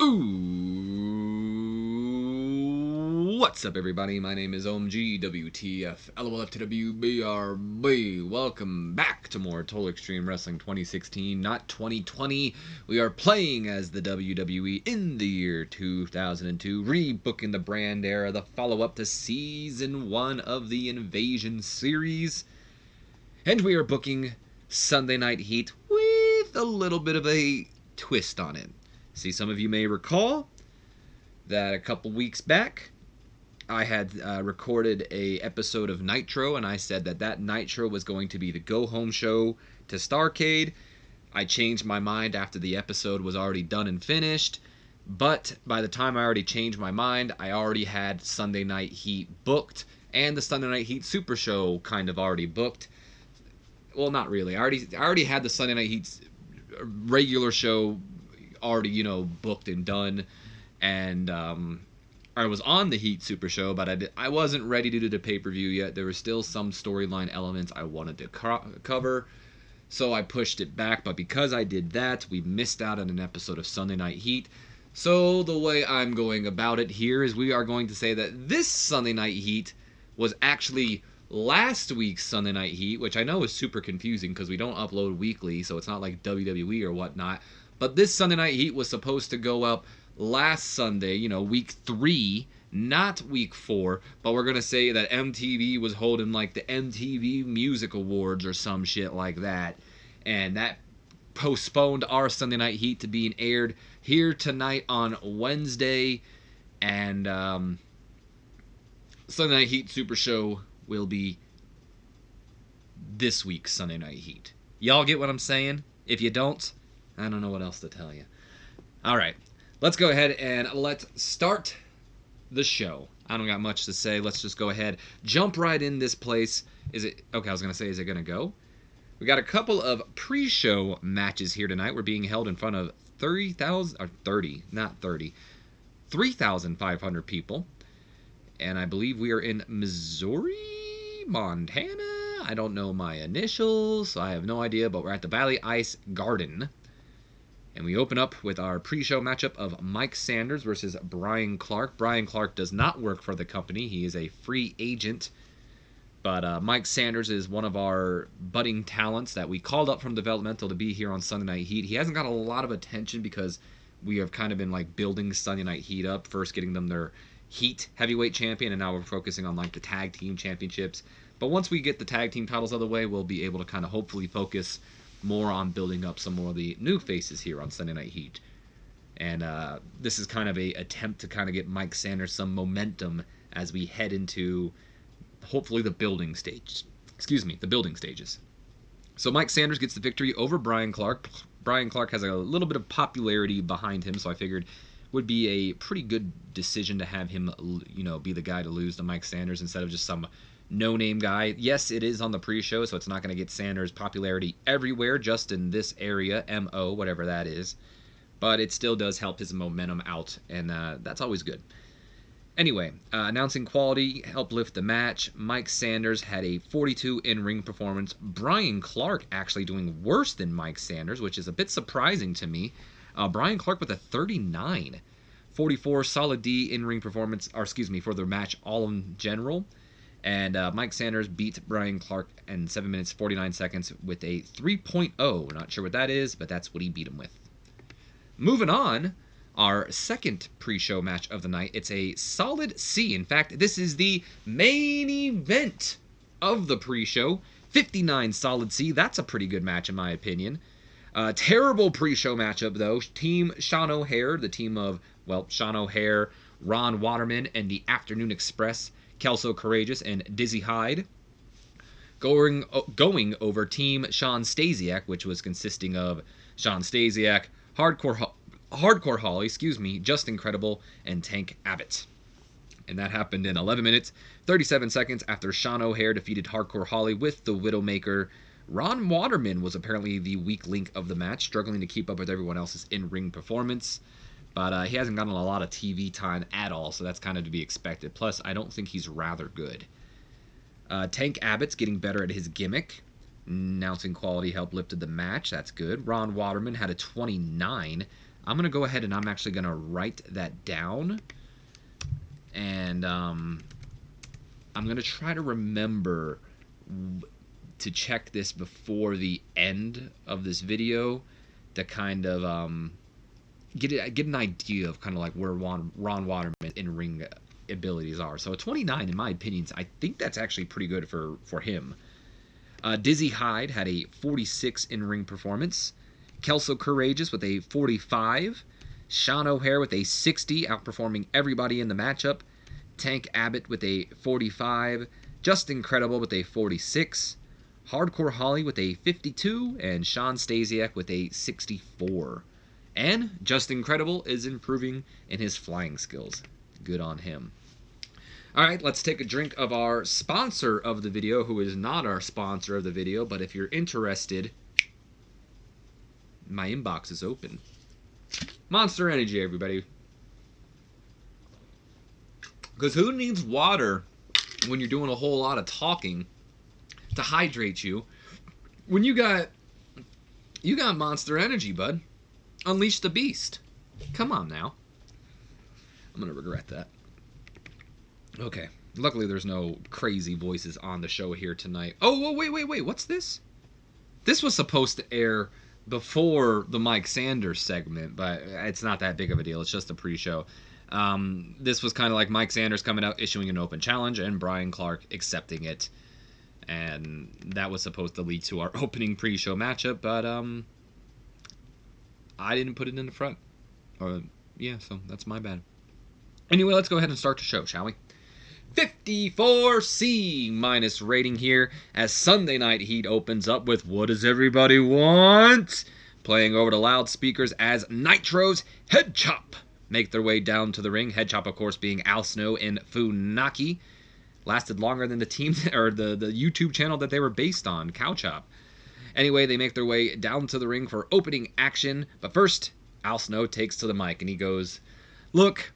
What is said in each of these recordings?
Ooh, what's up, everybody? My name is OMG, WTF, LOLF to WBRB. Welcome back to more Total Extreme Wrestling 2016, not 2020. We are playing as the WWE in the year 2002, rebooking the brand era, the follow-up to Season 1 of the Invasion series. And we are booking Sunday Night Heat with a little bit of a twist on it. See, some of you may recall that a couple weeks back, I had recorded a episode of Nitro, and I said that Nitro was going to be the go-home show to Starrcade. I changed my mind after the episode was already done and finished, but by the time I already changed my mind, I already had Sunday Night Heat booked, and the Sunday Night Heat Super Show kind of already booked. Well, not really. I already had the Sunday Night Heat's regular show already, booked and done, and I was on the Heat Super Show, but I wasn't ready to do the pay-per-view yet. There were still some storyline elements I wanted to cover, so I pushed it back, but because I did that, we missed out on an episode of Sunday Night Heat. So the way I'm going about it here is we are going to say that this Sunday Night Heat was actually last week's Sunday Night Heat, which I know is super confusing because we don't upload weekly, so it's not like WWE or whatnot. But this Sunday Night Heat was supposed to go up last Sunday, week 3, not week 4. But we're going to say that MTV was holding like the MTV Music Awards or some shit like that. And that postponed our Sunday Night Heat to being aired here tonight on Wednesday. And Sunday Night Heat Super Show will be this week's Sunday Night Heat. Y'all get what I'm saying? If you don't, I don't know what else to tell you. All right, let's go ahead and let's start the show. I don't got much to say. Let's just go ahead, jump right in this place. Is it okay? I was gonna say, is it gonna go? We got a couple of pre-show matches here tonight. We're being held in front of 3,500 people, and I believe we are in Missouri, Montana. I don't know my initials, so I have no idea, but we're at the Valley Ice Garden. And we open up with our pre-show matchup of Mike Sanders versus Brian Clark. Brian Clark does not work for the company. He is a free agent. But Mike Sanders is one of our budding talents that we called up from developmental to be here on Sunday Night Heat. He hasn't got a lot of attention because we have kind of been like building Sunday Night Heat up. First getting them their Heat heavyweight champion, and now we're focusing on like the tag team championships. But once we get the tag team titles out of the way, we'll be able to kind of hopefully focus more on building up some more of the new faces here on Sunday Night Heat. And this is kind of a attempt to kind of get Mike Sanders some momentum as we head into hopefully the building stage. The building stages. So Mike Sanders gets the victory over Brian Clark. Brian Clark has a little bit of popularity behind him, so I figured would be a pretty good decision to have him, be the guy to lose to Mike Sanders instead of just some no-name guy. Yes, it is on the pre-show, so it's not going to get Sanders popularity everywhere, just in this area, MO, whatever that is. But it still does help his momentum out, and that's always good. Anyway, announcing quality helped lift the match. Mike Sanders had a 42 in-ring performance. Brian Clark actually doing worse than Mike Sanders, which is a bit surprising to me. Brian Clark with a 39. 44 solid D in-ring performance, for the match all in general. And Mike Sanders beat Brian Clark in 7 minutes 49 seconds with a 3.0. Not sure what that is, but that's what he beat him with. Moving on, our second pre-show match of the night. It's a solid C. In fact, this is the main event of the pre-show. 59 solid C. That's a pretty good match in my opinion. Terrible pre-show matchup, though. Team Sean O'Haire, the team of, Sean O'Haire, Ron Waterman, and the Afternoon Express, Kelso Courageous, and Dizzy Hyde, going over Team Sean Stasiak, which was consisting of Sean Stasiak, Hardcore Holly, Just Incredible, and Tank Abbott. And that happened in 11 minutes, 37 seconds after Sean O'Haire defeated Hardcore Holly with the Widowmaker. Ron Waterman was apparently the weak link of the match, struggling to keep up with everyone else's in-ring performance. But he hasn't gotten a lot of TV time at all, so that's kind of to be expected. Plus, I don't think he's rather good. Tank Abbott's getting better at his gimmick. Announcing quality helped lifted the match. That's good. Ron Waterman had a 29. I'm going to go ahead and I'm actually going to write that down. And I'm going to try to remember to check this before the end of this video to kind of get an idea of kind of like where Ron Waterman's in-ring abilities are. So a 29, in my opinion, I think that's actually pretty good for him. Dizzy Hyde had a 46 in-ring performance. Kelso Courageous with a 45. Sean O'Hare with a 60, outperforming everybody in the matchup. Tank Abbott with a 45. Just Incredible with a 46. Hardcore Holly with a 52. And Sean Stasiak with a 64. And Just Incredible is improving in his flying skills. Good on him. All right, let's take a drink of our sponsor of the video, who is not our sponsor of the video, but if you're interested, my inbox is open. Monster Energy, everybody. Because who needs water when you're doing a whole lot of talking to hydrate you when you got Monster Energy, bud? Unleash the beast. Come on now. I'm going to regret that. Okay. Luckily, there's no crazy voices on the show here tonight. Oh, wait. What's this? This was supposed to air before the Mike Sanders segment, but it's not that big of a deal. It's just a pre-show. This was kind of like Mike Sanders coming out, issuing an open challenge, and Brian Clark accepting it. And that was supposed to lead to our opening pre-show matchup, but I didn't put it in the front. Yeah, so that's my bad. Anyway, let's go ahead and start the show, shall we? 54C minus rating here as Sunday Night Heat opens up with What Does Everybody Want? Playing over the loudspeakers as Nitro's Head Chop make their way down to the ring. Head Chop, of course, being Al Snow and Funaki. Lasted longer than the team or the YouTube channel that they were based on, Cow Chop. Anyway, they make their way down to the ring for opening action. But first, Al Snow takes to the mic and he goes, "Look,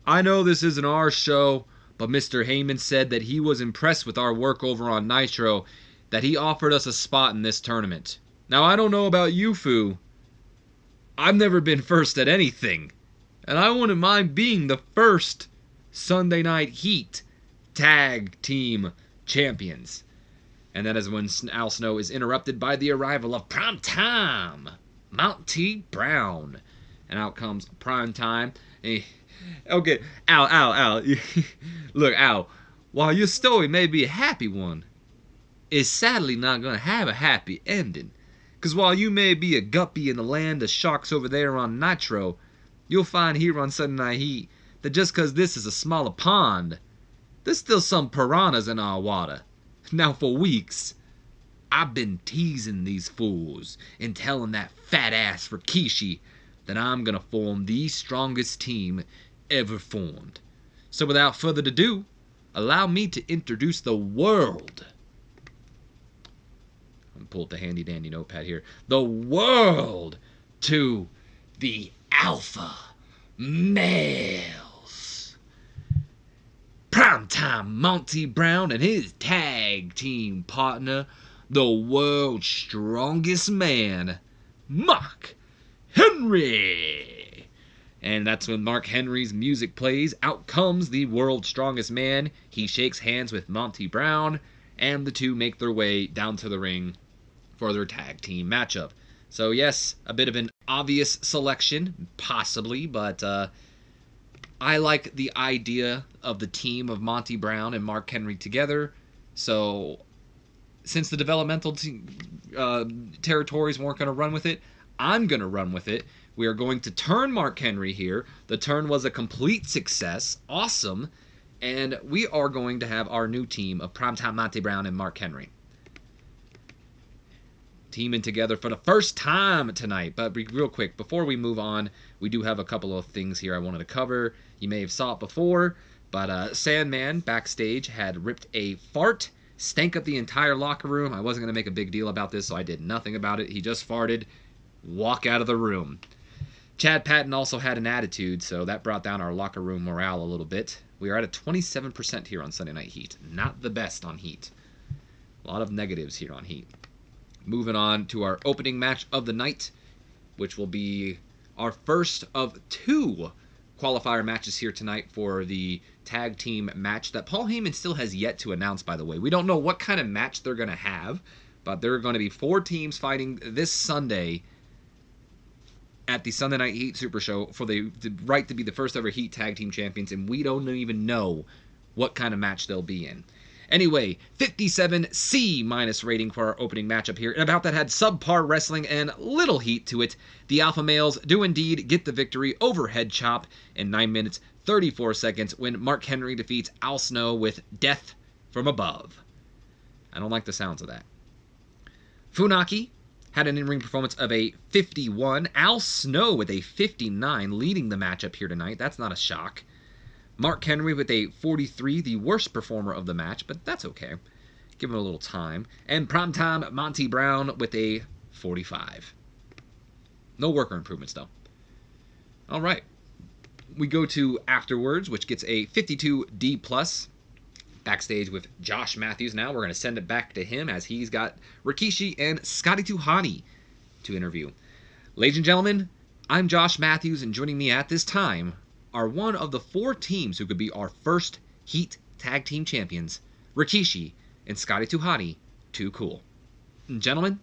I know this isn't our show, but Mr. Heyman said that he was impressed with our work over on Nitro, that he offered us a spot in this tournament. Now, I don't know about you, Fu. I've never been first at anything, and I wouldn't mind being the first Sunday Night Heat Tag Team Champions." And that is when Al Snow is interrupted by the arrival of Primetime Monty Brown. And out comes Primetime. Okay, Al. Look, Al, while your story may be a happy one, it's sadly not going to have a happy ending. Because while you may be a guppy in the land of sharks over there on Nitro, you'll find here on Sunday Night Heat that just because this is a smaller pond, there's still some piranhas in our water. Now, for weeks, I've been teasing these fools and telling that fat ass Rikishi that I'm going to form the strongest team ever formed. So without further ado, allow me to introduce the world. I'm pull up the handy dandy notepad here. The world to the alpha males. Primetime Monty Brown and his tag team partner, the world's strongest man, Mark Henry. And that's when Mark Henry's music plays. Out comes the world's strongest man. He shakes hands with Monty Brown, and the two make their way down to the ring for their tag team matchup. So yes, a bit of an obvious selection, possibly, but I like the idea of the team of Monty Brown and Mark Henry together. So since the developmental territories weren't going to run with it, I'm going to run with it. We are going to turn Mark Henry here. The turn was a complete success. Awesome. And we are going to have our new team of Primetime Monty Brown and Mark Henry teaming together for the first time tonight. But real quick, before we move on, we do have a couple of things here I wanted to cover. You may have saw it before, but Sandman backstage had ripped a fart, stank up the entire locker room. I wasn't going to make a big deal about this, so I did nothing about it. He just farted. Walk out of the room. Chad Patton also had an attitude, so that brought down our locker room morale a little bit. We are at a 27% here on Sunday Night Heat. Not the best on Heat. A lot of negatives here on Heat. Moving on to our opening match of the night, which will be our first of 2 qualifier matches here tonight for the tag team match that Paul Heyman still has yet to announce, by the way. We don't know what kind of match they're going to have, but there are going to be 4 teams fighting this Sunday at the Sunday Night Heat Super Show for the right to be the first ever Heat Tag Team Champions, and we don't even know what kind of match they'll be in. Anyway, 57 C- rating for our opening matchup here. And about that had subpar wrestling and little heat to it. The Alpha Males do indeed get the victory over Head Chop in 9 minutes 34 seconds when Mark Henry defeats Al Snow with Death from Above. I don't like the sounds of that. Funaki had an in-ring performance of a 51. Al Snow with a 59, leading the matchup here tonight. That's not a shock. Mark Henry with a 43, the worst performer of the match, but that's okay. Give him a little time. And Primetime Monty Brown with a 45. No worker improvements, though. All right. We go to Afterwards, which gets a 52D+. Backstage with Josh Matthews now. We're going to send it back to him as he's got Rikishi and Scotty 2 Hotty to interview. Ladies and gentlemen, I'm Josh Matthews, and joining me at this time are one of the 4 teams who could be our first Heat Tag Team Champions, Rikishi and Scotty 2 Hotty, Too Cool. And gentlemen,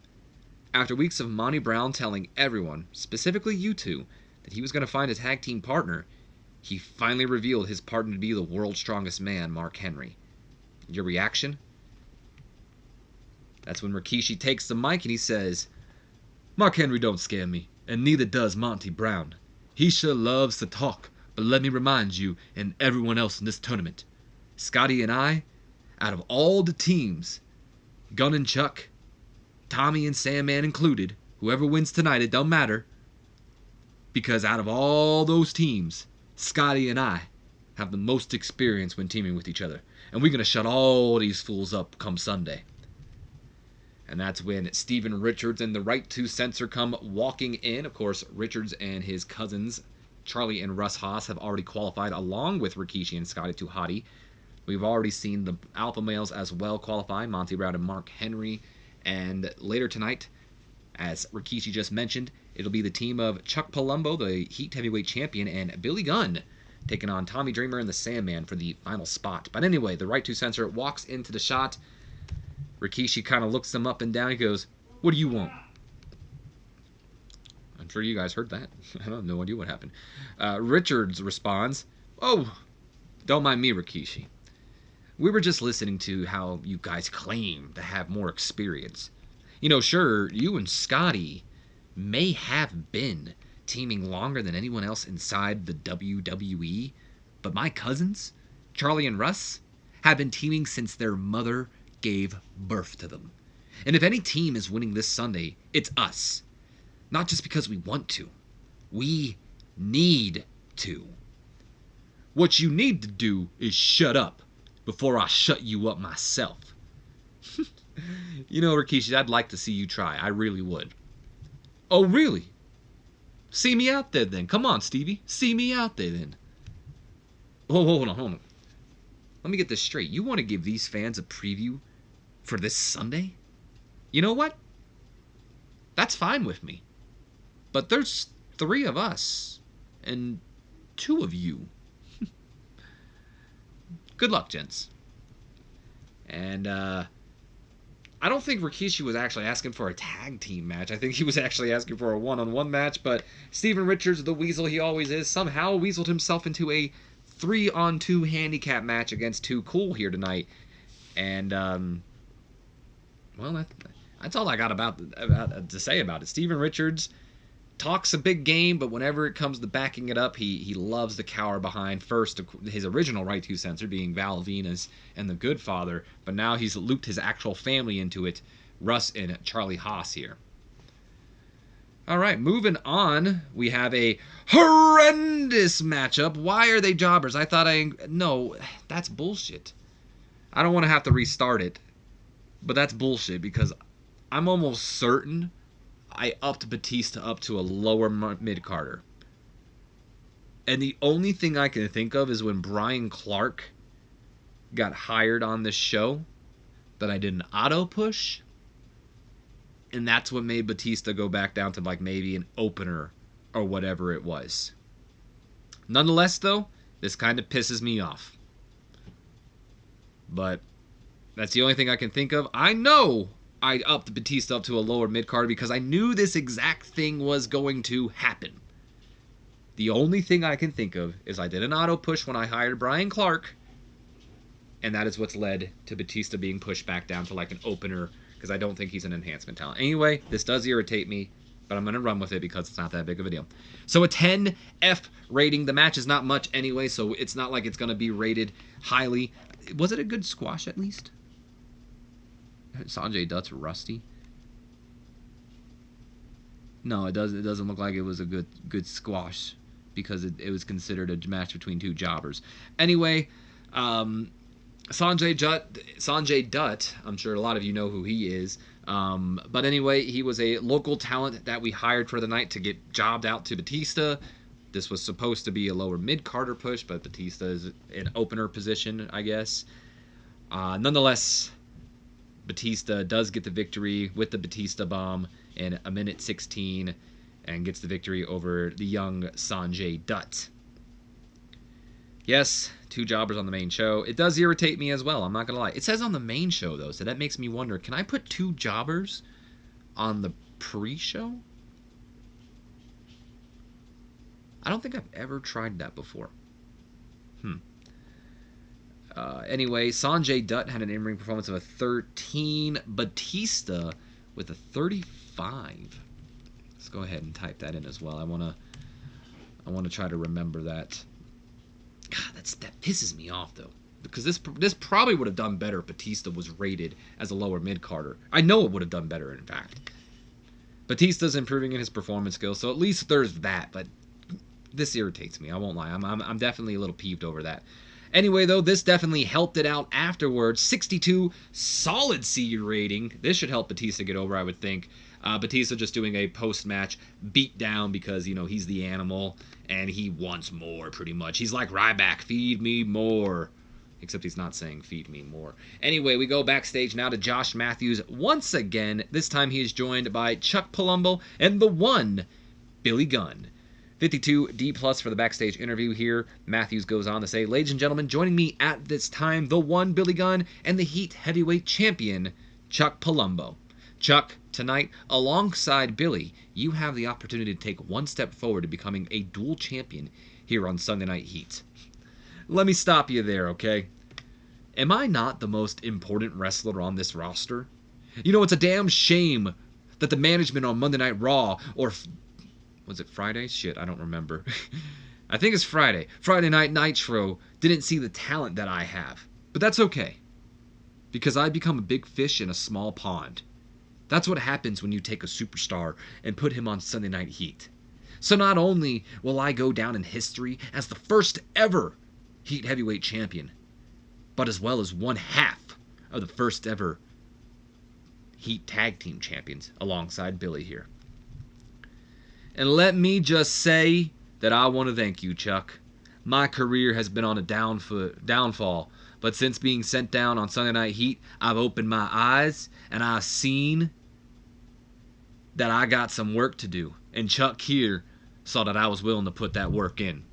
after weeks of Monty Brown telling everyone, specifically you two, that he was going to find a tag team partner, he finally revealed his partner to be the world's strongest man, Mark Henry. Your reaction? That's when Rikishi takes the mic and he says, "Mark Henry don't scare me, and neither does Monty Brown. He sure loves to talk, but let me remind you and everyone else in this tournament, Scotty and I, out of all the teams, Gunn and Chuck, Tommy and Sandman included, whoever wins tonight, it don't matter, because out of all those teams, Scotty and I have the most experience when teaming with each other, and we're going to shut all these fools up come Sunday." And that's when Steven Richards and the Right to Censor come walking in. Of course, Richards and his cousins, Charlie and Russ Haas, have already qualified along with Rikishi and Scotty 2 Hotty. We've already seen the Alpha Males as well qualify, Monty Brown and Mark Henry. And later tonight, as Rikishi just mentioned, it'll be the team of Chuck Palumbo, the Heat Heavyweight Champion, and Billy Gunn taking on Tommy Dreamer and the Sandman for the final spot. But anyway, the Right to Censor walks into the shot. Rikishi kind of looks them up and down. He goes, "What do you want?" I'm sure you guys heard that. I have no idea what happened. Richards responds, "Oh, don't mind me, Rikishi. We were just listening to how you guys claim to have more experience. You know, sure, you and Scotty may have been teaming longer than anyone else inside the WWE, but my cousins, Charlie and Russ, have been teaming since their mother gave birth to them. And if any team is winning this Sunday, it's us. Not just because we want to. We need to. What you need to do is shut up before I shut you up myself." You know, Rikishi, I'd like to see you try. I really would. "Oh, really? See me out there then. Come on, Stevie. See me out there then." Oh, hold on. Let me get this straight. You want to give these fans a preview for this Sunday? You know what? That's fine with me. But there's 3 of us and 2 of you. Good luck, gents. And I don't think Rikishi was actually asking for a tag team match. I think he was actually asking for a one-on-one match. But Steven Richards, the weasel he always is, somehow weaseled himself into a 3-on-2 handicap match against Too Cool here tonight. And, well, that's all I got about to say about it. Steven Richards talks a big game, but whenever it comes to backing it up, he loves to cower behind first his original Right to Censor being Val Venus and the Good Father, but now he's looped his actual family into it, Russ and Charlie Haas here. All right, moving on, we have a horrendous matchup. Why are they jobbers? No, that's bullshit. I don't want to have to restart it, but that's bullshit because I'm almost certain I upped Batista up to a lower mid-carder. And the only thing I can think of is when Brian Clark got hired on this show that I did an auto push. And that's what made Batista go back down to like maybe an opener or whatever it was. Nonetheless, though, this kind of pisses me off. But that's the only thing I can think of. I know I upped Batista up to a lower mid-card because I knew this exact thing was going to happen. The only thing I can think of is I did an auto push when I hired Brian Clark, and that is what's led to Batista being pushed back down to like an opener because I don't think he's an enhancement talent. Anyway, this does irritate me, but I'm going to run with it because it's not that big of a deal. So a 10 F rating. The match is not much anyway, so it's not like it's going to be rated highly. Was it a good squash at least? Sanjay Dutt's rusty. No, it doesn't look like it was a good squash because it was considered a match between two jobbers. Anyway, Sanjay Dutt, I'm sure a lot of you know who he is. But anyway, he was a local talent that we hired for the night to get jobbed out to Batista. This was supposed to be a lower mid-carder push, but Batista is an opener position, I guess. Nonetheless, Batista does get the victory with the Batista bomb in a minute 16 and gets the victory over the young Sanjay Dutt. Yes, two jobbers on the main show. It does irritate me as well, I'm not going to lie. It says on the main show, though, so that makes me wonder, can I put two jobbers on the pre-show? I don't think I've ever tried that before. Anyway, Sanjay Dutt had an in-ring performance of a 13. Batista with a 35. Let's go ahead and type that in as well. I want to try to remember that. God, that pisses me off though, because this probably would have done better if Batista was rated as a lower mid-carder. I know it would have done better, in fact. Batista's improving in his performance skills, so at least there's that. But this irritates me. I won't lie. I'm definitely a little peeved over that. Anyway, though, this definitely helped it out afterwards. 62 solid C rating. This should help Batista get over, I would think. Batista just doing a post-match beat down because, you know, he's the animal and he wants more, pretty much. He's like Ryback, feed me more. Except he's not saying feed me more. Anyway, we go backstage now to Josh Matthews once again. This time he is joined by Chuck Palumbo and the one Billy Gunn. 52 D+ for the backstage interview here. Matthews goes on to say, ladies and gentlemen, joining me at this time, the one Billy Gunn and the Heat Heavyweight Champion, Chuck Palumbo. Chuck, tonight, alongside Billy, you have the opportunity to take one step forward to becoming a dual champion here on Sunday Night Heat. Let me stop you there, okay? Am I not the most important wrestler on this roster? You know, it's a damn shame that the management on Monday Night Raw, or was it Friday? Shit, I don't remember. I think it's Friday. Friday Night Nitro didn't see the talent that I have. But that's okay, because I become a big fish in a small pond. That's what happens when you take a superstar and put him on Sunday Night Heat. So not only will I go down in history as the first ever Heat Heavyweight Champion, but as well as one half of the first ever Heat Tag Team Champions alongside Billy here. And let me just say that I want to thank you, Chuck. My career has been on a downfall, but since being sent down on Sunday Night Heat, I've opened my eyes and I've seen that I got some work to do. And Chuck here saw that I was willing to put that work in.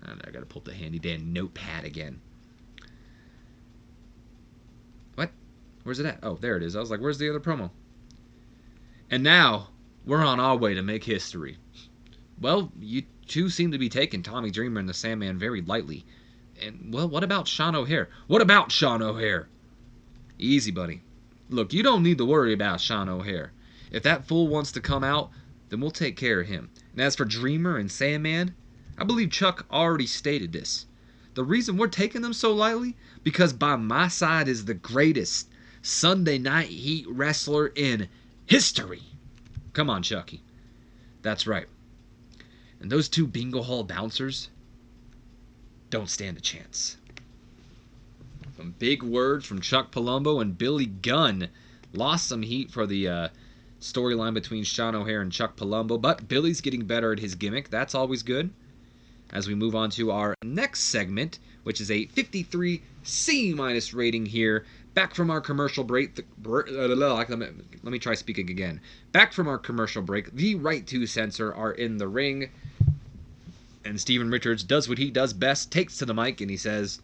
And I gotta pull up the handy dandy notepad again. What? Where's it at? Oh, there it is. I was like, where's the other promo? And now we're on our way to make history. Well, you two seem to be taking Tommy Dreamer and the Sandman very lightly. And, well, what about Sean O'Haire? What about Sean O'Haire? Easy, buddy. Look, you don't need to worry about Sean O'Haire. If that fool wants to come out, then we'll take care of him. And as for Dreamer and Sandman, I believe Chuck already stated this. The reason we're taking them so lightly, because by my side is the greatest Sunday Night Heat wrestler in history. Come on, Chucky. That's right. And those two bingo hall bouncers don't stand a chance. Some big words from Chuck Palumbo and Billy Gunn. Lost some heat for the storyline between Sean O'Haire and Chuck Palumbo, but Billy's getting better at his gimmick. That's always good. As we move on to our next segment, which is a 53 C- rating here. Back from our commercial break, let me try speaking again. Back from our commercial break, the right two censor are in the ring, and Steven Richards does what he does best, takes to the mic, and he says,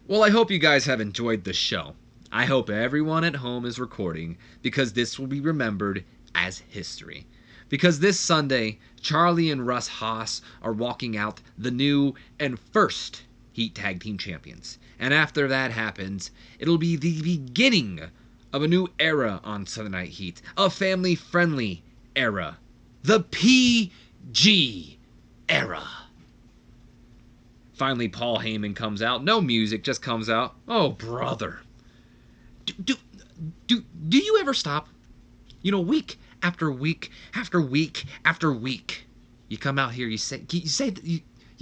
"Well, I hope you guys have enjoyed the show. I hope everyone at home is recording, because this will be remembered as history. Because this Sunday, Charlie and Russ Haas are walking out the new and first Heat Tag Team Champions. And after that happens, it'll be the beginning of a new era on Sunday Night Heat. A family-friendly era. The PG era." Finally, Paul Heyman comes out. No music, just comes out. Oh, brother. Do you ever stop? You know, week after week after week after week, you come out here, you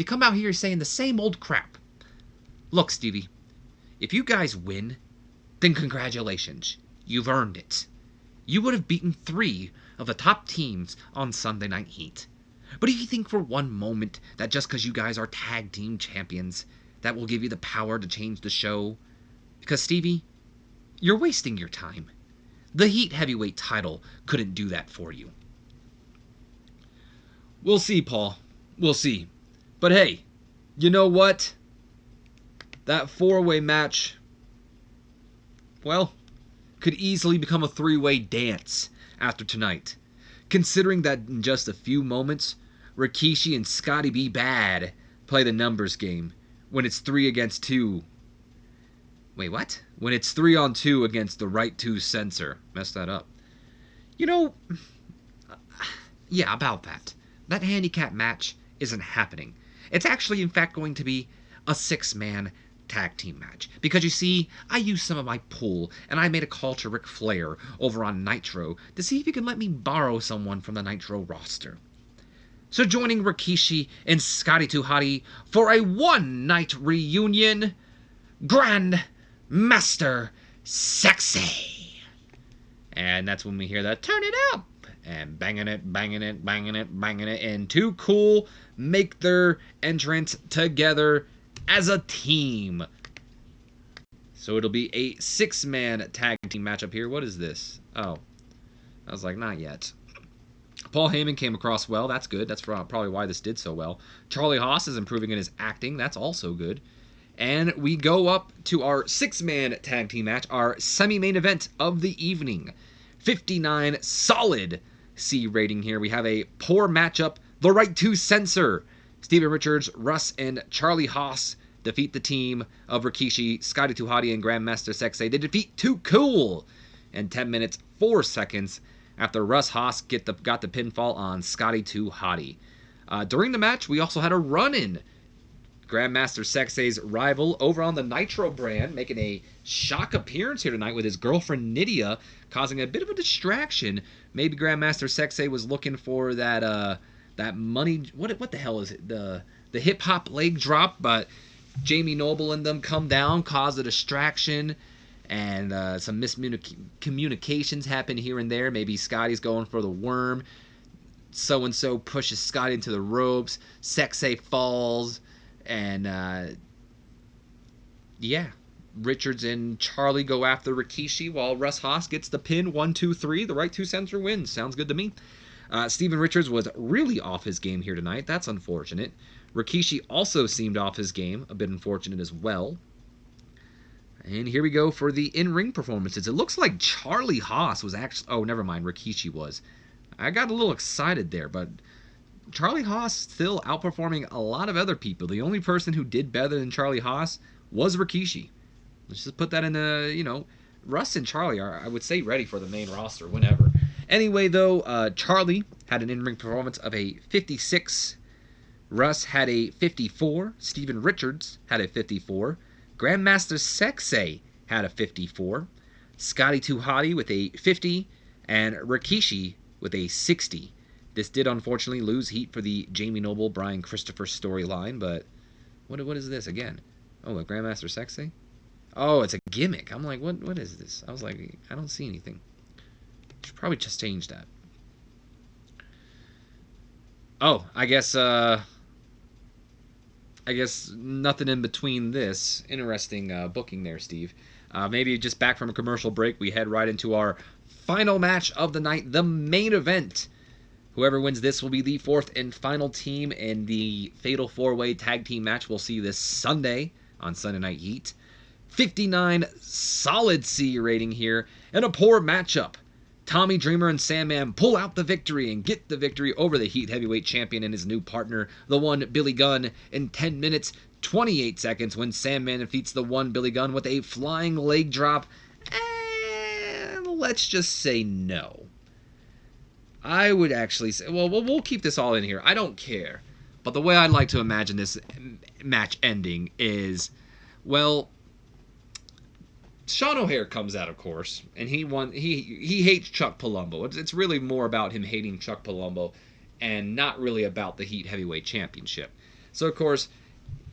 come out here saying the same old crap. Look, Stevie, if you guys win, then congratulations. You've earned it. You would have beaten 3 of the top teams on Sunday Night Heat. But do you think for one moment that just because you guys are tag team champions, that will give you the power to change the show? Because, Stevie, you're wasting your time. The Heat heavyweight title couldn't do that for you. We'll see, Paul. We'll see. But hey, you know what? That 4-way match, well, could easily become a 3-way dance after tonight. Considering that in just a few moments, Rikishi and Scotty B. Bad play the numbers game when it's 3 against 2. Wait, what? When it's 3 on 2 against the right 2 censor. Messed that up. You know, yeah, about that. That handicap match isn't happening. It's actually, in fact, going to be a 6-man tag team match. Because you see, I used some of my pool, and I made a call to Ric Flair over on Nitro to see if he could let me borrow someone from the Nitro roster. So joining Rikishi and Scotty 2 Hotty for a one-night reunion, Grand Master Sexy. And that's when we hear that turn it up, and banging it, banging it, banging it, banging it, and Too Cool make their entrance together as a team. So it'll be a 6-man tag team matchup here. What is this? Oh, I was like, not yet. Paul Heyman came across well. That's good. That's probably why this did so well. Charlie Haas is improving in his acting. That's also good. And we go up to our 6-man tag team match, our semi-main event of the evening. 59 solid C rating here. We have a poor matchup. The right to censor. Steven Richards, Russ, and Charlie Haas defeat the team of Rikishi, Scotty 2 Hotty, and Grandmaster Sexay. They defeat Too Cool in 10 minutes, 4 seconds after Russ Haas got the pinfall on Scotty 2 Hotty. During the match, we also had a run-in. Grandmaster Sexay's rival over on the Nitro brand, making a shock appearance here tonight with his girlfriend Nydia, causing a bit of a distraction. Maybe Grandmaster Sexay was looking for that money. What the hell is it? The hip hop leg drop, but Jamie Noble and them come down, cause a distraction, and some miscommunications happen here and there. Maybe Scotty's going for the worm. So and so pushes Scotty into the ropes. Sexay falls. And, yeah, Richards and Charlie go after Rikishi while Russ Haas gets the pin. 1, 2, 3. The right 2 censor wins. Sounds good to me. Steven Richards was really off his game here tonight. That's unfortunate. Rikishi also seemed off his game. A bit unfortunate as well. And here we go for the in-ring performances. It looks like Charlie Haas was actually... Oh, never mind. Rikishi was. I got a little excited there, but... Charlie Haas still outperforming a lot of other people. The only person who did better than Charlie Haas was Rikishi. Let's just put that in the, Russ and Charlie are, I would say, ready for the main roster whenever. Anyway, though, Charlie had an in-ring performance of a 56. Russ had a 54. Steven Richards had a 54. Grandmaster Sexay had a 54. Scotty 2 Hotty with a 50. And Rikishi with a 60. This did unfortunately lose heat for the Jamie Noble, Brian Christopher storyline, but what is this again? Oh, a Grandmaster Sexy? Oh, it's a gimmick. I'm like, what is this? I was like, I don't see anything. Should probably just change that. Oh, I guess nothing in between this. Interesting booking there, Steve. Maybe just back from a commercial break, we head right into our final match of the night, the main event. Whoever wins this will be the fourth and final team in the Fatal 4-Way Tag Team match we'll see this Sunday on Sunday Night Heat. 59 solid C rating here, and a poor matchup. Tommy Dreamer and Sandman pull out the victory and get the victory over the Heat Heavyweight Champion and his new partner, the one Billy Gunn, in 10 minutes, 28 seconds when Sandman defeats the one Billy Gunn with a flying leg drop. And let's just say no. I would actually say, well, we'll keep this all in here. I don't care. But the way I'd like to imagine this match ending is, well, Sean O'Haire comes out, of course, and he hates Chuck Palumbo. It's really more about him hating Chuck Palumbo and not really about the Heat Heavyweight Championship. So, of course,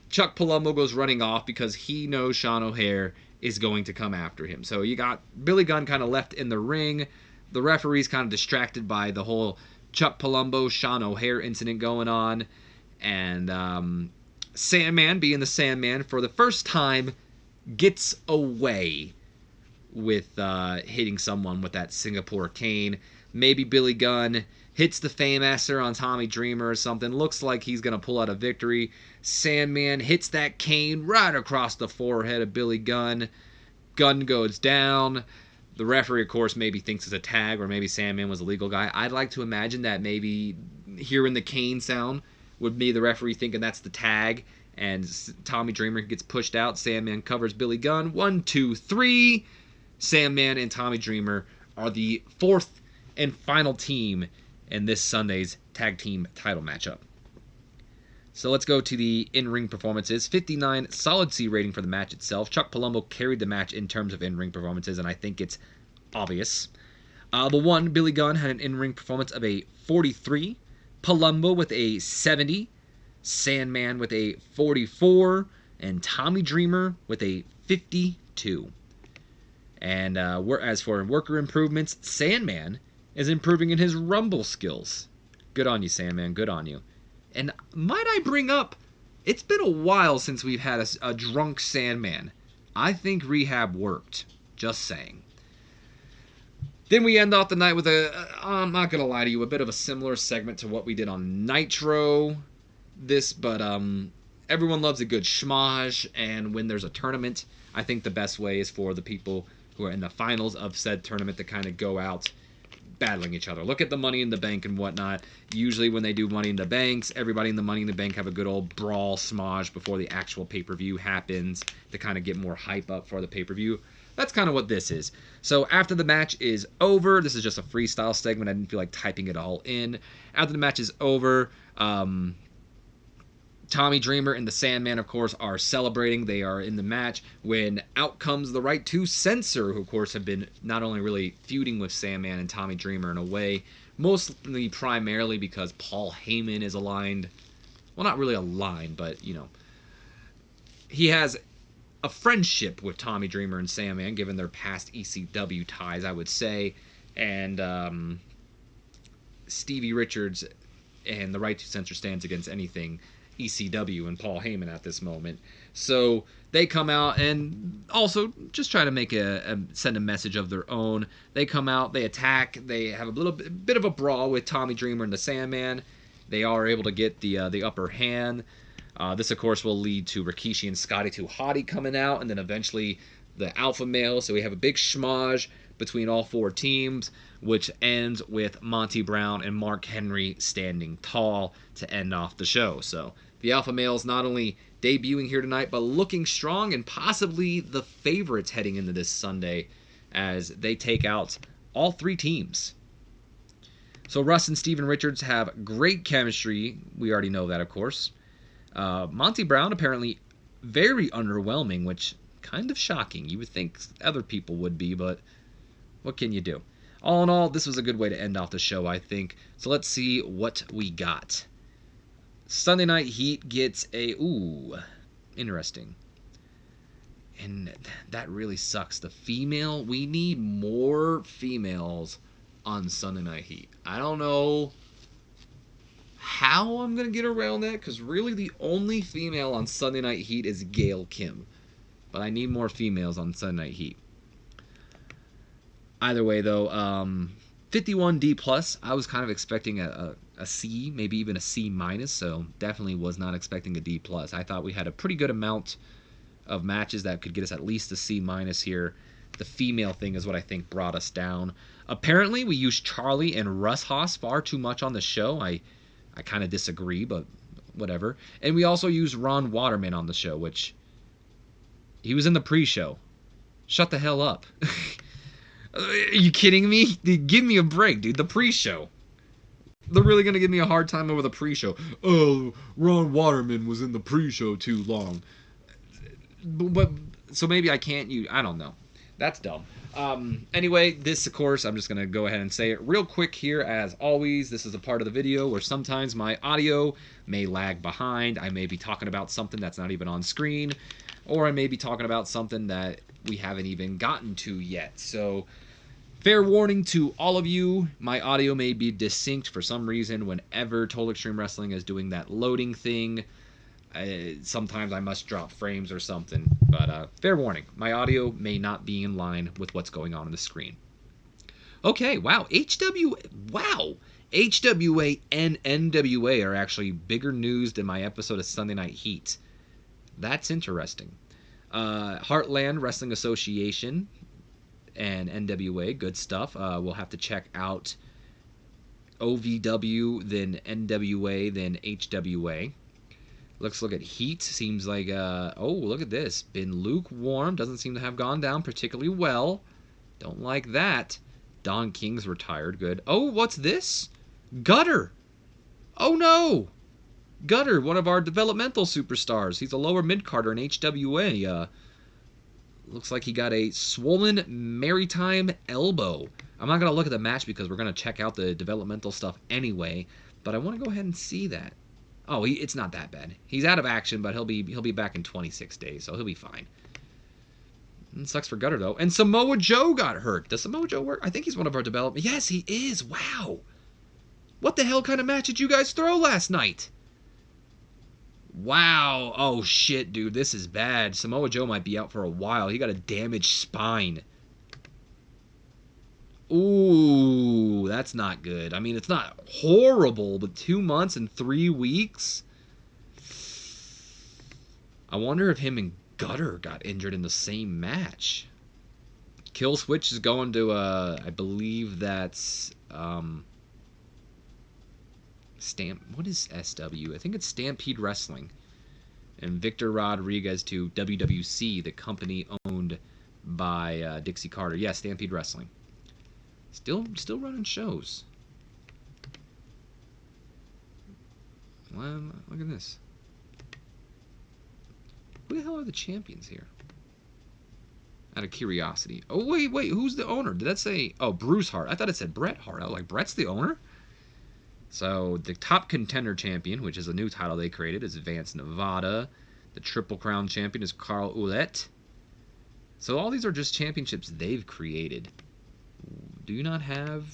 Chuck Palumbo goes running off because he knows Sean O'Haire is going to come after him. So you got Billy Gunn kind of left in the ring. The referee's kind of distracted by the whole Chuck Palumbo, Sean O'Haire incident going on. And Sandman, being the Sandman, for the first time, gets away with hitting someone with that Singapore cane. Maybe Billy Gunn hits the Famemaster on Tommy Dreamer or something. Looks like he's going to pull out a victory. Sandman hits that cane right across the forehead of Billy Gunn. Gunn goes down. The referee, of course, maybe thinks it's a tag, or maybe Sandman was a legal guy. I'd like to imagine that maybe hearing the cane sound would be the referee thinking that's the tag, and Tommy Dreamer gets pushed out. Sandman covers Billy Gunn. 1, 2, 3. Sandman and Tommy Dreamer are the fourth and final team in this Sunday's tag team title matchup. So let's go to the in-ring performances. 59 solid C rating for the match itself. Chuck Palumbo carried the match in terms of in-ring performances, and I think it's obvious. The one, Billy Gunn, had an in-ring performance of a 43. Palumbo with a 70. Sandman with a 44. And Tommy Dreamer with a 52. And as for worker improvements, Sandman is improving in his Rumble skills. Good on you, Sandman. Good on you. And might I bring up, it's been a while since we've had a drunk Sandman. I think rehab worked. Just saying. Then we end off the night with I'm not going to lie to you, a bit of a similar segment to what we did on Nitro. But everyone loves a good schmoz, and when there's a tournament, I think the best way is for the people who are in the finals of said tournament to kind of go out battling each other. Look at the Money in the Bank and whatnot. Usually when they do Money in the Banks, everybody in the Money in the Bank have a good old brawl smodge before the actual pay-per-view happens to kind of get more hype up for the pay-per-view. That's kind of what this is. So after the match is over, this is just a freestyle segment. I didn't feel like typing it all in. After the match is over, Tommy Dreamer and the Sandman, of course, are celebrating. They are in the match when out comes the Right to Censor, who, of course, have been not only really feuding with Sandman and Tommy Dreamer in a way, mostly primarily because Paul Heyman is aligned. Well, not really aligned, but, you know, he has a friendship with Tommy Dreamer and Sandman, given their past ECW ties, I would say. And Stevie Richards and the Right to Censor stands against anything ECW and Paul Heyman at this moment. So they come out and also just try to send a message of their own. They come out, they attack, they have a bit of a brawl with Tommy Dreamer and the Sandman. They are able to get the upper hand. This, of course, will lead to Rikishi and Scotty 2 Hotty coming out, and then eventually the Alpha Male. So we have a big schmoz between all four teams, which ends with Monty Brown and Mark Henry standing tall to end off the show. So the Alpha Males not only debuting here tonight, but looking strong and possibly the favorites heading into this Sunday as they take out all three teams. So Russ and Steven Richards have great chemistry. We already know that, of course. Monty Brown apparently very underwhelming, which kind of shocking. You would think other people would be, but what can you do? All in all, this was a good way to end off the show, I think. So let's see what we got. Sunday Night Heat gets interesting. And that really sucks. The female, we need more females on Sunday Night Heat. I don't know how I'm going to get around that, because really the only female on Sunday Night Heat is Gail Kim. but I need more females on Sunday Night Heat. Either way, though, 51D plus. I was kind of expecting a C, maybe even a C minus. So definitely was not expecting a D plus. I thought we had a pretty good amount of matches that could get us at least a C minus here. The female thing is what I think brought us down. Apparently, we used Charlie and Russ Haas far too much on the show. I kind of disagree, but whatever. And we also used Ron Waterman on the show, which he was in the pre-show. Shut the hell up. Are you kidding me? Give me a break, dude. The pre-show. They're really going to give me a hard time over the pre-show. Oh, Ron Waterman was in the pre-show too long. But so maybe I can't use... I don't know. That's dumb. Anyway, this, of course, I'm just going to go ahead and say it real quick here. As always, this is a part of the video where sometimes my audio may lag behind. I may be talking about something that's not even on screen. Or I may be talking about something that we haven't even gotten to yet. So... fair warning to all of you, my audio may be distinct for some reason whenever Total Extreme Wrestling is doing that loading thing. Sometimes I must drop frames or something, but fair warning, my audio may not be in line with what's going on the screen. Okay, wow, HWA and NWA are actually bigger news than my episode of Sunday Night Heat. That's interesting. Heartland Wrestling Association and NWA, good stuff. We'll have to check out OVW, then NWA, then HWA. Let's look at Heat. Seems like, oh, look at this. Been lukewarm. Doesn't seem to have gone down particularly well. Don't like that. Don King's retired. Good. Oh, what's this? Gutter. Oh, no. Gutter, one of our developmental superstars. He's a lower mid-carder in HWA. Looks like he got a swollen maritime elbow. I'm not going to look at the match because we're going to check out the developmental stuff anyway. But I want to go ahead and see that. Oh, it's not that bad. He's out of action, but he'll be back in 26 days, so he'll be fine. It sucks for Gutter, though. And Samoa Joe got hurt. Does Samoa Joe work? I think he's one of our development. Yes, he is. Wow. What the hell kind of match did you guys throw last night? Wow. Oh, shit, dude. This is bad. Samoa Joe might be out for a while. He got a damaged spine. Ooh, that's not good. I mean, it's not horrible, but 2 months and 3 weeks? I wonder if him and Gutter got injured in the same match. Kill Switch is going to, I believe that's, what is SW? I think it's Stampede Wrestling. And Victor Rodriguez to WWC, the company owned by Dixie Carter. Yeah, Stampede Wrestling. Still running shows. Well, look at this. Who the hell are the champions here? Out of curiosity. Oh, wait, who's the owner? Did that say... Oh, Bruce Hart. I thought it said Bret Hart. I was like, Bret's the owner? So, the top contender champion, which is a new title they created, is Vance Nevada. The Triple Crown champion is Carl Ouellet. So, all these are just championships they've created. Do you not have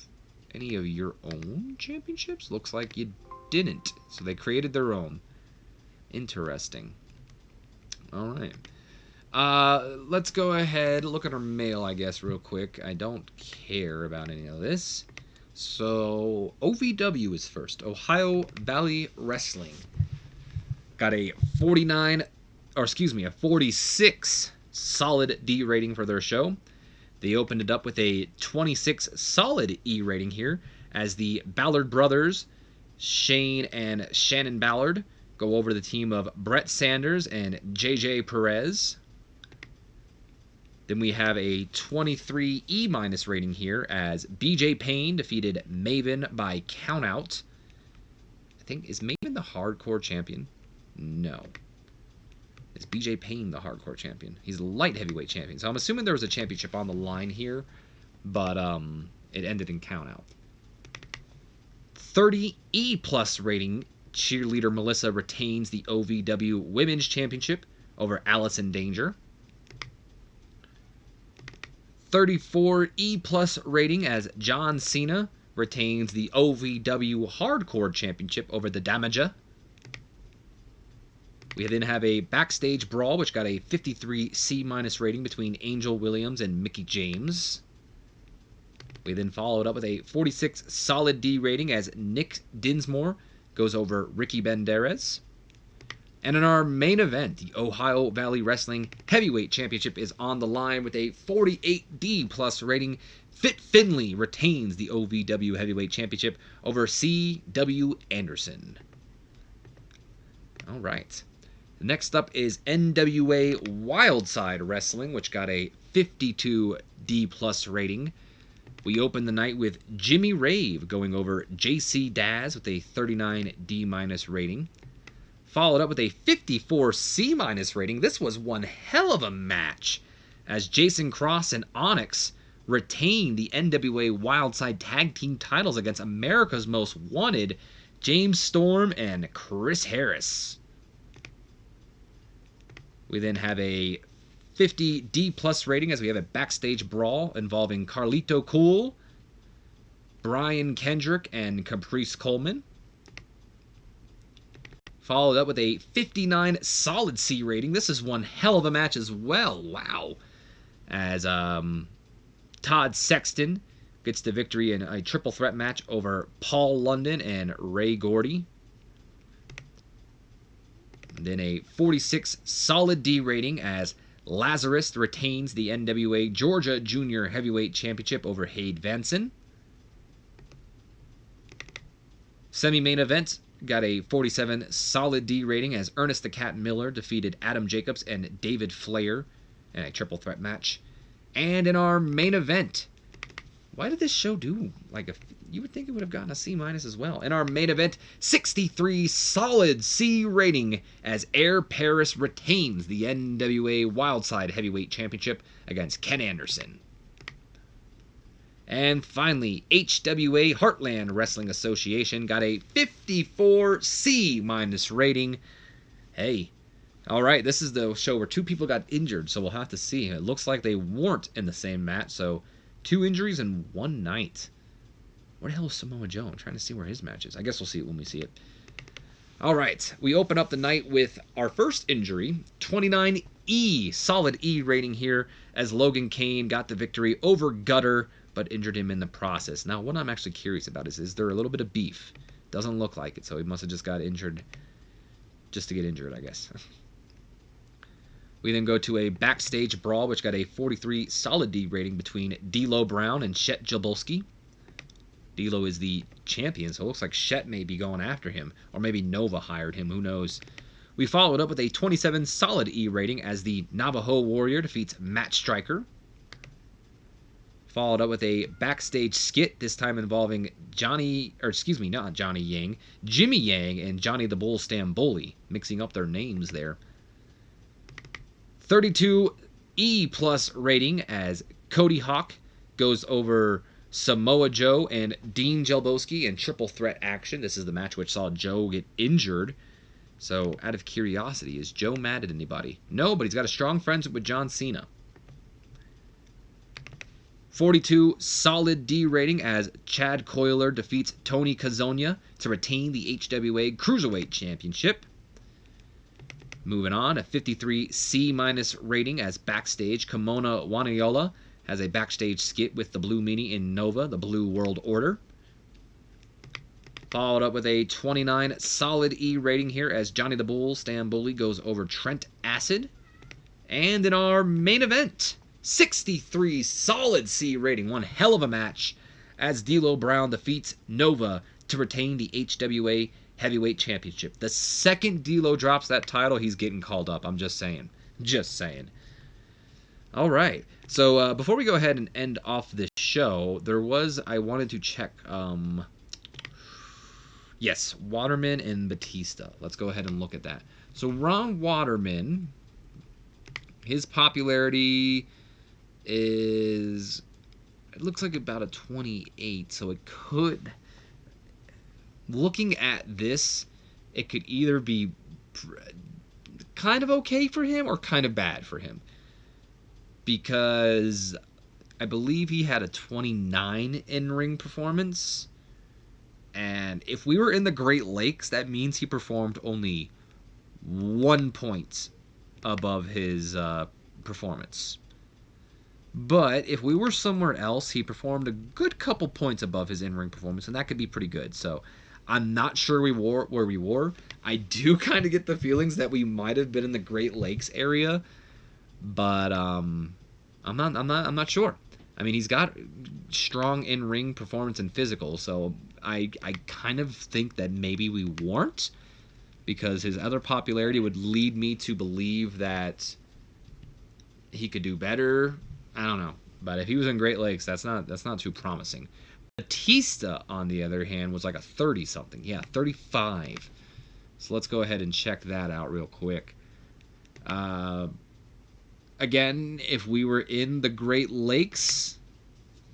any of your own championships? Looks like you didn't. So they created their own. Interesting. Alright. Let's go ahead, look at our mail, I guess, real quick. I don't care about any of this. So, OVW is first. Ohio Valley Wrestling. Got a 46 solid D rating for their show. They opened it up with a 26 solid E rating here as the Ballard brothers, Shane and Shannon Ballard, go over the team of Brett Sanders and JJ Perez. Then we have a 23 E minus rating here as BJ Payne defeated Maven by countout. I think, is Maven the hardcore champion? No. Is BJ Payne the hardcore champion? He's the light heavyweight champion. So I'm assuming there was a championship on the line here, but it ended in countout. 30 E plus rating. Cheerleader Melissa retains the OVW Women's Championship over Allison Danger. 34 E plus rating as John Cena retains the OVW Hardcore Championship over the Damaja. We then have a backstage brawl, which got a 53 C- rating between Angel Williams and Mickie James. We then followed up with a 46 solid D rating as Nick Dinsmore goes over Ricky Banderas. And in our main event, the Ohio Valley Wrestling Heavyweight Championship is on the line with a 48 D+ rating. Fit Finlay retains the OVW Heavyweight Championship over C.W. Anderson. All right. Next up is NWA Wildside Wrestling, which got a 52 D+ rating. We open the night with Jimmy Rave going over JC Daz with a 39 D- rating. Followed up with a 54 C- rating. This was one hell of a match, as Jason Cross and Onyx retain the NWA Wildside Tag Team titles against America's Most Wanted, James Storm and Chris Harris. We then have a 50 D+ rating as we have a backstage brawl involving Carlito Cool, Brian Kendrick, and Caprice Coleman. Followed up with a 59 solid C rating. This is one hell of a match as well. Wow. As Todd Sexton gets the victory in a triple threat match over Paul London and Ray Gordy. Then a 46 solid D rating as Lazarus retains the NWA Georgia Junior Heavyweight Championship over Hade Vanson. Semi-main event got a 47 solid D rating as Ernest the Cat Miller defeated Adam Jacobs and David Flair in a triple threat match. And in our main event, why did this show do you would think it would have gotten a C- as well. In our main event, 63 solid C rating as Air Paris retains the NWA Wildside Heavyweight Championship against Ken Anderson. And finally, HWA Heartland Wrestling Association got a 54 C- rating. Hey, all right, this is the show where two people got injured, so we'll have to see. It looks like they weren't in the same match, so 2 injuries in one night. Where the hell is Samoa Joe? I'm trying to see where his match is. I guess we'll see it when we see it. All right, we open up the night with our first injury, 29 E, solid E rating here, as Logan Kane got the victory over Gutter, but injured him in the process. Now, what I'm actually curious about is there a little bit of beef? Doesn't look like it, so he must have just got injured just to get injured, I guess. We then go to a backstage brawl, which got a 43 solid D rating between D'Lo Brown and Shet Jabulski. D'Lo is the champion, so it looks like Shet may be going after him, or maybe Nova hired him, who knows. We followed up with a 27 solid E rating as the Navajo Warrior defeats Matt Striker. Followed up with a backstage skit, this time involving Jimmy Yang and Johnny the Bull Stamboli, mixing up their names there. 32 E+ rating as Cody Hawk goes over Samoa Joe and Dean Jelboski in triple threat action. This is the match which saw Joe get injured. So, out of curiosity, is Joe mad at anybody? No, but he's got a strong friendship with John Cena. 42 solid D rating as Chad Coiler defeats Tony Kazonia to retain the HWA Cruiserweight Championship. Moving on, a 53 C- rating as backstage Kimona Waniola has a backstage skit with the Blue Meanie in Nova, the Blue World Order. Followed up with a 29 solid E rating here as Johnny the Bull Stamboli goes over Trent Acid. And in our main event, 63 solid C rating, one hell of a match, as D'Lo Brown defeats Nova to retain the HWA Heavyweight Championship. The second D'Lo drops that title, he's getting called up. I'm just saying. Just saying. All right. So before we go ahead and end off this show, I wanted to check. Yes, Waterman and Batista. Let's go ahead and look at that. So Ron Waterman, his popularity is, it looks like about a 28. So it could, looking at this, it could either be kind of okay for him or kind of bad for him. Because I believe he had a 29 in-ring performance. And if we were in the Great Lakes, that means he performed only 1 point above his performance. But if we were somewhere else, he performed a good couple points above his in-ring performance, and that could be pretty good. So I'm not sure where we were. I do kind of get the feelings that we might have been in the Great Lakes area, but I'm not sure. I mean, he's got strong in-ring performance and physical, so I kind of think that maybe we weren't, because his other popularity would lead me to believe that he could do better. I don't know, but if he was in Great Lakes, that's not too promising. Batista, on the other hand, was like a 30 something. Yeah, 35. So let's go ahead and check that out real quick. Again, if we were in the Great Lakes,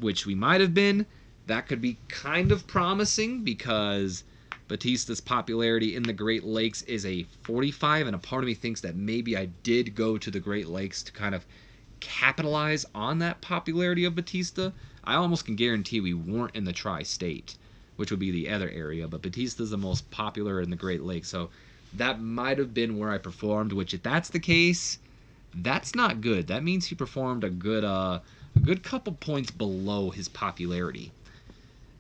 which we might have been, that could be kind of promising, because Batista's popularity in the Great Lakes is a 45, and a part of me thinks that maybe I did go to the Great Lakes to kind of capitalize on that popularity of Batista. I almost can guarantee we weren't in the tri-state, which would be the other area, but Batista's the most popular in the Great Lakes, so that might have been where I performed, which if that's the case, that's not good. That means he performed a good couple points below his popularity.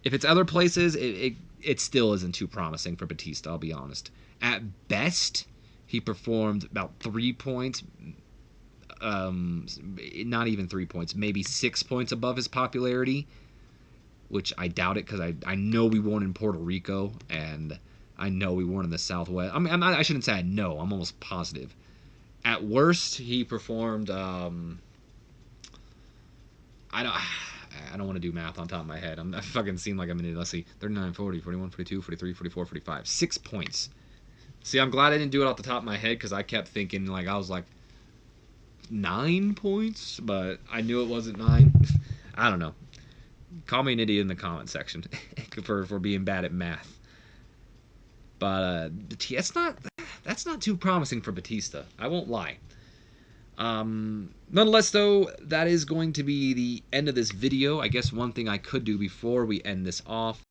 If it's other places, it still isn't too promising for Batista, I'll be honest. At best, he performed about 3 points, not even 3 points, maybe 6 points above his popularity, which I doubt it, because I know we weren't in Puerto Rico, and I know we weren't in the Southwest. I mean, I shouldn't say I know. I'm almost positive. At worst, he performed. I don't want to do math on top of my head. I fucking seem like I'm in it. Let's see. 39, 40, 41, 42, 43, 44, 45. 6 points. See, I'm glad I didn't do it off the top of my head, because I kept thinking, like, I was like, 9 points? But I knew it wasn't 9. I don't know. Call me an idiot in the comment section for being bad at math. But that's not too promising for Batista. I won't lie. Nonetheless, though, that is going to be the end of this video. I guess one thing I could do before we end this off